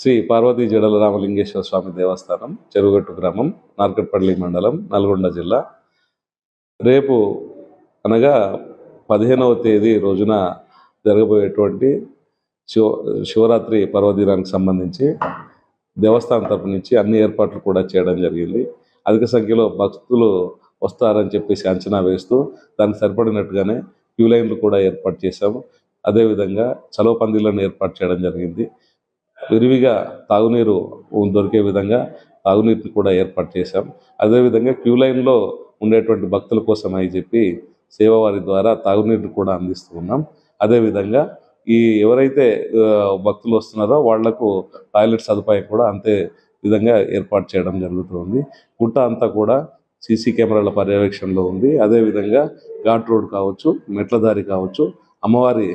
శ్రీ పార్వతీ జడల రామలింగేశ్వర స్వామి దేవస్థానం, చెరువుగట్టు గ్రామం, నార్కట్పల్లి మండలం, నల్గొండ జిల్లా. రేపు అనగా 15వ తేదీ రోజున జరగబోయేటువంటి శివరాత్రి పర్వదినానికి సంబంధించి దేవస్థానం తరపు నుంచి అన్ని ఏర్పాట్లు కూడా చేయడం జరిగింది. అధిక సంఖ్యలో భక్తులు వస్తారని చెప్పేసి అంచనా వేస్తూ దానికి సరిపడినట్టుగానే క్యూ లైన్లు కూడా ఏర్పాటు చేశాము. అదేవిధంగా చలవ పందిళ్లను ఏర్పాటు చేయడం జరిగింది. విరివిగా తాగునీరు దొరికే విధంగా తాగునీటిని కూడా ఏర్పాటు చేశాం. అదేవిధంగా క్యూ లైన్లో ఉండేటువంటి భక్తుల కోసం అని చెప్పి సేవావారి ద్వారా తాగునీటిని కూడా అందిస్తూ ఉన్నాం. అదేవిధంగా ఎవరైతే భక్తులు వస్తున్నారో వాళ్లకు టాయిలెట్ సదుపాయం కూడా అంతే విధంగా ఏర్పాటు చేయడం జరుగుతుంది. గుట్ట అంతా కూడా సీసీ కెమెరాల పర్యవేక్షణలో ఉంది. అదేవిధంగా ఘాట్ రోడ్ కావచ్చు, మెట్ల దారి కావచ్చు, అమ్మవారి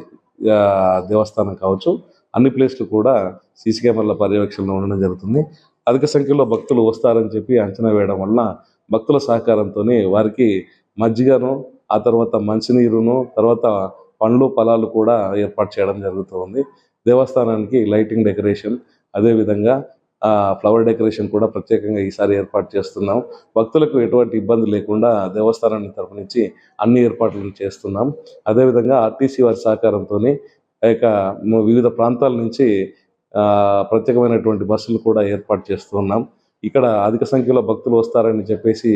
దేవస్థానం కావచ్చు, అన్ని ప్లేస్లు కూడా సీసీ కెమెరాల పర్యవేక్షణలో ఉండడం జరుగుతుంది. అధిక సంఖ్యలో భక్తులు వస్తారని చెప్పి అంచనా వేయడం వలన భక్తుల సహకారంతో వారికి మజ్జిగను, ఆ తర్వాత మంచినీరును, తర్వాత పండ్లు ఫలాలు కూడా ఏర్పాటు చేయడం జరుగుతుంది. దేవస్థానానికి లైటింగ్ డెకరేషన్, అదేవిధంగా ఫ్లవర్ డెకరేషన్ కూడా ప్రత్యేకంగా ఈసారి ఏర్పాటు చేస్తున్నాం. భక్తులకు ఎటువంటి ఇబ్బంది లేకుండా దేవస్థానాన్ని తరపు నుంచి అన్ని ఏర్పాట్లు చేస్తున్నాం. అదేవిధంగా ఆర్టీసీ వారి సహకారంతో వివిధ ప్రాంతాల నుంచి ప్రత్యేకమైనటువంటి బస్సులు కూడా ఏర్పాటు చేస్తున్నాం. ఇక్కడ అధిక సంఖ్యలో భక్తులు వస్తారని చెప్పేసి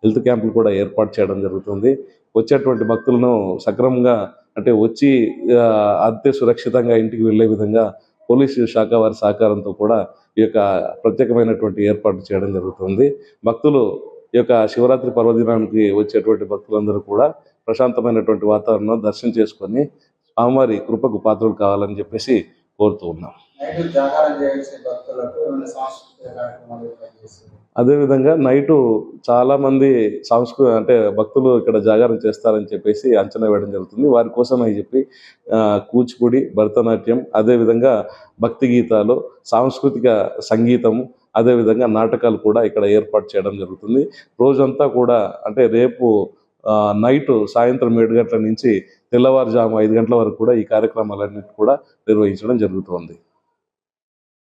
హెల్త్ క్యాంపులు కూడా ఏర్పాటు చేయడం జరుగుతుంది. వచ్చేటువంటి భక్తులను సక్రమంగా వచ్చి అంతే సురక్షితంగా ఇంటికి వెళ్ళే విధంగా పోలీసు శాఖ వారి సహకారంతో కూడా ఈ యొక్క ప్రత్యేకమైనటువంటి ఏర్పాటు చేయడం జరుగుతుంది. భక్తులు ఈ యొక్క శివరాత్రి పర్వదినానికి వచ్చేటువంటి భక్తులందరూ కూడా ప్రశాంతమైనటువంటి వాతావరణం దర్శనం చేసుకొని స్వామివారి కృపకు పాత్రలు కావాలని చెప్పేసి కోరుతూ ఉన్నాం. అదేవిధంగా నైటు చాలామంది భక్తులు ఇక్కడ జాగారం చేస్తారని చెప్పేసి అంచనా వేయడం జరుగుతుంది. వారి కోసం అని చెప్పి కూచిపూడి, భరతనాట్యం, అదేవిధంగా భక్తి గీతాలు, సాంస్కృతిక సంగీతము, అదేవిధంగా నాటకాలు కూడా ఇక్కడ ఏర్పాటు చేయడం జరుగుతుంది. రోజంతా కూడా రేపు నైటు సాయంత్రం 7 గంటల నుంచి తెల్లవారుజాము 5 గంటల వరకు కూడా ఈ కార్యక్రమాలన్నిటి కూడా నిర్వహించడం జరుగుతుంది.